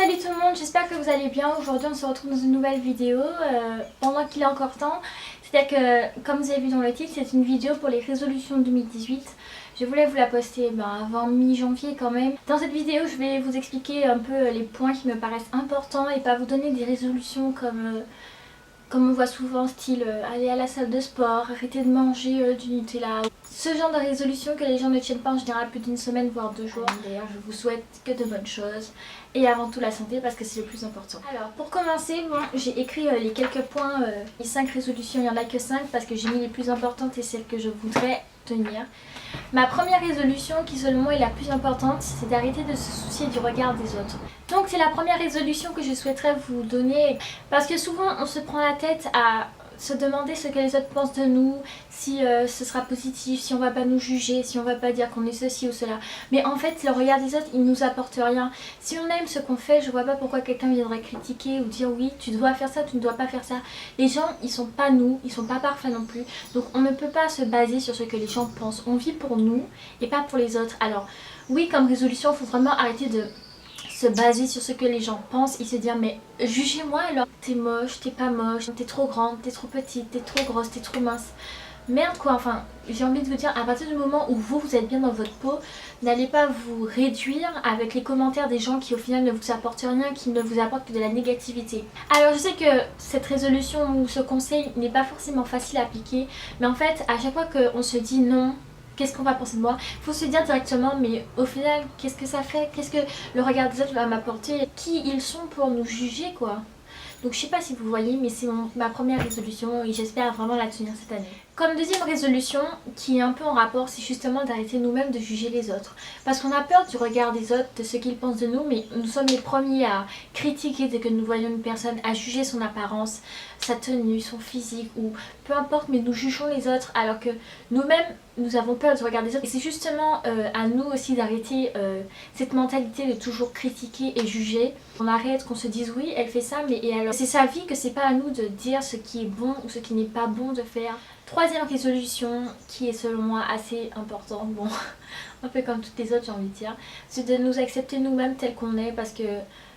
Salut tout le monde, j'espère que vous allez bien. Aujourd'hui on se retrouve dans une nouvelle vidéo pendant qu'il est encore temps. C'est-à-dire que comme vous avez vu dans le titre, c'est une vidéo pour les résolutions 2018. Je voulais vous la poster avant mi-janvier quand même. Dans cette vidéo je vais vous expliquer un peu les points qui me paraissent importants et pas vous donner des résolutions comme on voit souvent, style aller à la salle de sport, arrêter de manger du Nutella. Ce genre de résolution que les gens ne tiennent pas en général plus d'une semaine voire 2 jours. D'ailleurs je vous souhaite que de bonnes choses et avant tout la santé parce que c'est le plus important. Alors pour commencer, j'ai écrit les quelques points, les 5 résolutions, il n'y en a que 5 parce que j'ai mis les plus importantes et celles que je voudrais tenir. Ma première résolution qui selon moi est la plus importante, c'est d'arrêter de se soucier du regard des autres. Donc c'est la première résolution que je souhaiterais vous donner parce que souvent on se prend la tête à se demander ce que les autres pensent de nous, si ce sera positif, si on va pas nous juger, si on va pas dire qu'on est ceci ou cela. Mais en fait le regard des autres il nous apporte rien. Si on aime ce qu'on fait, je vois pas pourquoi quelqu'un viendrait critiquer ou dire oui tu dois faire ça, tu ne dois pas faire ça. Les gens ils sont pas nous, ils sont pas parfaits non plus. Donc on ne peut pas se baser sur ce que les gens pensent. On vit pour nous et pas pour les autres. Alors oui, comme résolution il faut vraiment arrêter de se baser sur ce que les gens pensent et se dire mais jugez-moi alors, t'es moche, t'es pas moche, t'es trop grande, t'es trop petite, t'es trop grosse, t'es trop mince. Merde quoi, enfin j'ai envie de vous dire à partir du moment où vous êtes bien dans votre peau, n'allez pas vous réduire avec les commentaires des gens qui au final ne vous apportent rien, qui ne vous apportent que de la négativité. Alors je sais que cette résolution ou ce conseil n'est pas forcément facile à appliquer, mais en fait à chaque fois qu'on se dit non, qu'est-ce qu'on va penser de moi? Il faut se dire directement mais au final qu'est-ce que ça fait? Qu'est-ce que le regard des autres va m'apporter? Qui ils sont pour nous juger quoi? Donc je sais pas si vous voyez mais c'est ma première résolution et j'espère vraiment la tenir cette année. Comme deuxième résolution qui est un peu en rapport, c'est justement d'arrêter nous-mêmes de juger les autres. Parce qu'on a peur du regard des autres, de ce qu'ils pensent de nous, mais nous sommes les premiers à critiquer dès que nous voyons une personne, à juger son apparence, sa tenue, son physique ou peu importe, mais nous jugeons les autres alors que nous-mêmes nous avons peur du regard des autres. Et c'est justement à nous aussi d'arrêter cette mentalité de toujours critiquer et juger. On arrête, qu'on se dise oui elle fait ça mais et alors c'est sa vie, que c'est pas à nous de dire ce qui est bon ou ce qui n'est pas bon de faire. Troisième résolution qui est selon moi assez importante, bon un peu comme toutes les autres j'ai envie de dire, c'est de nous accepter nous-mêmes tels qu'on est parce que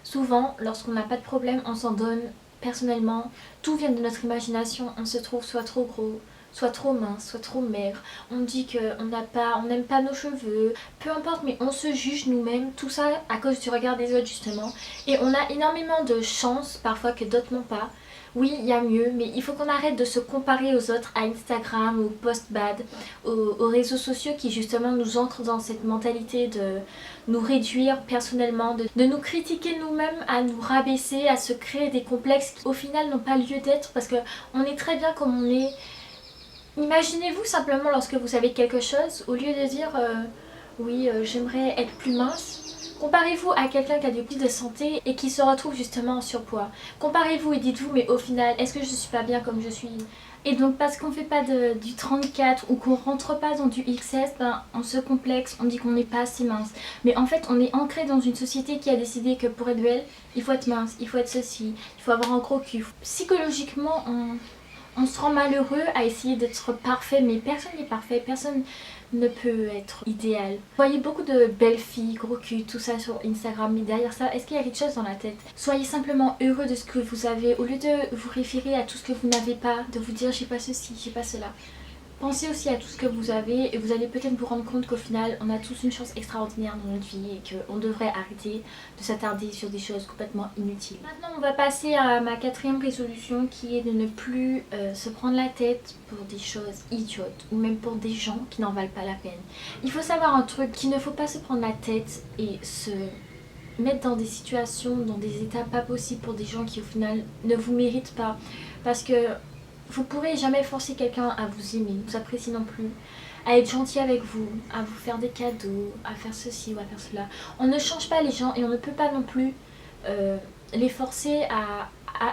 souvent lorsqu'on n'a pas de problème on s'en donne personnellement, tout vient de notre imagination, on se trouve soit trop gros, soit trop mince, soit trop maigre, on dit qu'on n'aime pas nos cheveux, peu importe mais on se juge nous-mêmes, tout ça à cause du regard des autres justement et on a énormément de chance parfois que d'autres n'ont pas. Oui, il y a mieux, mais il faut qu'on arrête de se comparer aux autres, à Instagram, aux post-bad, aux réseaux sociaux qui justement nous entrent dans cette mentalité de nous réduire personnellement, de nous critiquer nous-mêmes, à nous rabaisser, à se créer des complexes qui au final n'ont pas lieu d'être parce qu'on est très bien comme on est. Imaginez-vous simplement lorsque vous avez quelque chose, au lieu de dire oui j'aimerais être plus mince, comparez-vous à quelqu'un qui a du plus de santé et qui se retrouve justement en surpoids. Comparez-vous et dites-vous mais au final est-ce que je suis pas bien comme je suis? Et donc parce qu'on fait pas du 34 ou qu'on rentre pas dans du XS, on se complexe, on dit qu'on n'est pas assez mince. Mais en fait on est ancré dans une société qui a décidé que pour être belle, il faut être mince, il faut être ceci, il faut avoir un gros cul. Psychologiquement on se rend malheureux à essayer d'être parfait, mais personne n'est parfait, personne ne peut être idéal. Vous voyez beaucoup de belles filles, gros cul, tout ça sur Instagram, mais derrière ça, est-ce qu'il y a quelque chose dans la tête? Soyez simplement heureux de ce que vous avez, au lieu de vous référer à tout ce que vous n'avez pas, de vous dire j'ai pas ceci, j'ai pas cela. Pensez aussi à tout ce que vous avez et vous allez peut-être vous rendre compte qu'au final on a tous une chance extraordinaire dans notre vie et qu'on devrait arrêter de s'attarder sur des choses complètement inutiles. Maintenant on va passer à ma quatrième résolution qui est de ne plus se prendre la tête pour des choses idiotes ou même pour des gens qui n'en valent pas la peine. Il faut savoir un truc, qu'il ne faut pas se prendre la tête et se mettre dans des situations, dans des états pas possibles pour des gens qui au final ne vous méritent pas parce que vous pourrez jamais forcer quelqu'un à vous aimer, vous apprécier non plus, à être gentil avec vous, à vous faire des cadeaux, à faire ceci ou à faire cela. On ne change pas les gens et on ne peut pas non plus les forcer à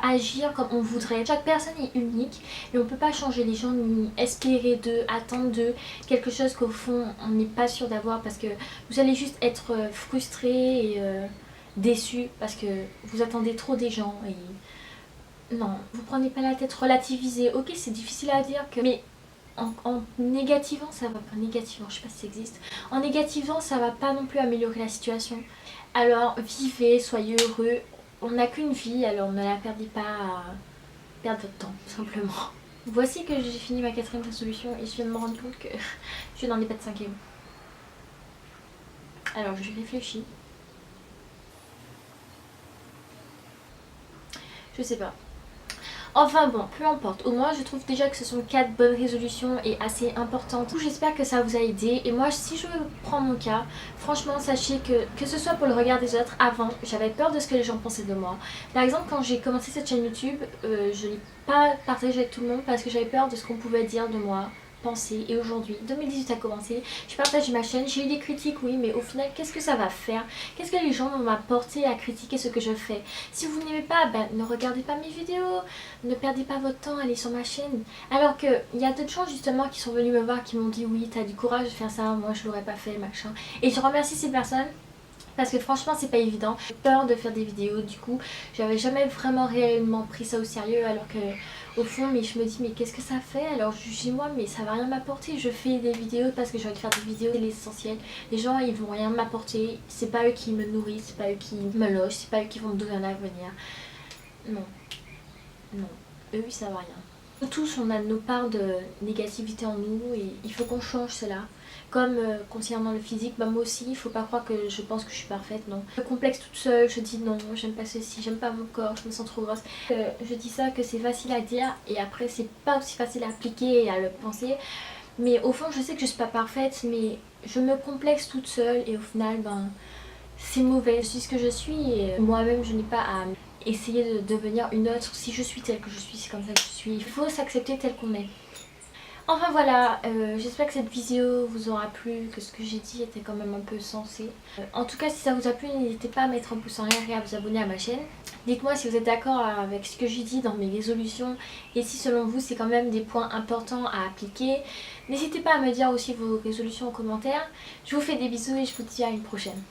agir comme on voudrait. Chaque personne est unique et on ne peut pas changer les gens ni espérer d'eux, attendre d'eux quelque chose qu'au fond on n'est pas sûr d'avoir parce que vous allez juste être frustré et déçu parce que vous attendez trop des gens et non, vous prenez pas la tête, relativisez. Ok, c'est difficile à dire, mais en négativant, ça va pas. Négativant, je sais pas si ça existe. En négativant, ça va pas non plus améliorer la situation. Alors vivez, soyez heureux. On n'a qu'une vie, alors ne la perdez pas à perdre votre temps, simplement. Voici que j'ai fini ma 4e résolution et je viens de me rendre compte que je n'en ai pas de 5e. Alors je réfléchis. Je sais pas. Enfin bon, peu importe. Au moins je trouve déjà que ce sont 4 bonnes résolutions et assez importantes. J'espère que ça vous a aidé. Et moi, si je prends mon cas, franchement sachez que ce soit pour le regard des autres, avant j'avais peur de ce que les gens pensaient de moi. Par exemple, quand j'ai commencé cette chaîne YouTube, je l'ai pas partagée avec tout le monde parce que j'avais peur de ce qu'on pouvait dire de moi, penser. Et aujourd'hui, 2018 a commencé, je partage ma chaîne, j'ai eu des critiques, oui, mais au final, qu'est-ce que ça va faire? Qu'est-ce que les gens vont m'apporter à critiquer ce que je fais? Si vous n'aimez pas, ben ne regardez pas mes vidéos, ne perdez pas votre temps à aller sur ma chaîne. Alors que il y a d'autres gens justement qui sont venus me voir, qui m'ont dit oui, t'as du courage de faire ça, moi je l'aurais pas fait, machin. Et je remercie ces personnes. Parce que franchement c'est pas évident, j'ai peur de faire des vidéos, du coup j'avais jamais vraiment réellement pris ça au sérieux, alors que au fond mais je me dis mais qu'est-ce que ça fait? Alors jugez-moi, mais ça va rien m'apporter, je fais des vidéos parce que j'ai envie de faire des vidéos, c'est l'essentiel. Les gens ils vont rien m'apporter, c'est pas eux qui me nourrissent, c'est pas eux qui me logent, c'est pas eux qui vont me donner un avenir. Non, non, eux ils savent rien. Nous tous on a nos parts de négativité en nous et il faut qu'on change cela. Comme concernant le physique, bah moi aussi, il faut pas croire que je pense que je suis parfaite, non. Je complexe toute seule, je dis non, j'aime pas ceci, j'aime pas mon corps, je me sens trop grosse. Je dis ça que c'est facile à dire et après c'est pas aussi facile à appliquer et à le penser. Mais au fond je sais que je suis pas parfaite, mais je me complexe toute seule et au final ben c'est mauvais. Je suis ce que je suis et moi-même je n'ai pas à essayer de devenir une autre. Si je suis telle que je suis, c'est comme ça que je suis. Il faut s'accepter tel qu'on est. Enfin voilà, j'espère que cette vidéo vous aura plu, que ce que j'ai dit était quand même un peu sensé. En tout cas, si ça vous a plu, n'hésitez pas à mettre un pouce en l'air et à vous abonner à ma chaîne. Dites-moi si vous êtes d'accord avec ce que j'ai dit dans mes résolutions et si selon vous c'est quand même des points importants à appliquer. N'hésitez pas à me dire aussi vos résolutions en commentaire. Je vous fais des bisous et je vous dis à une prochaine.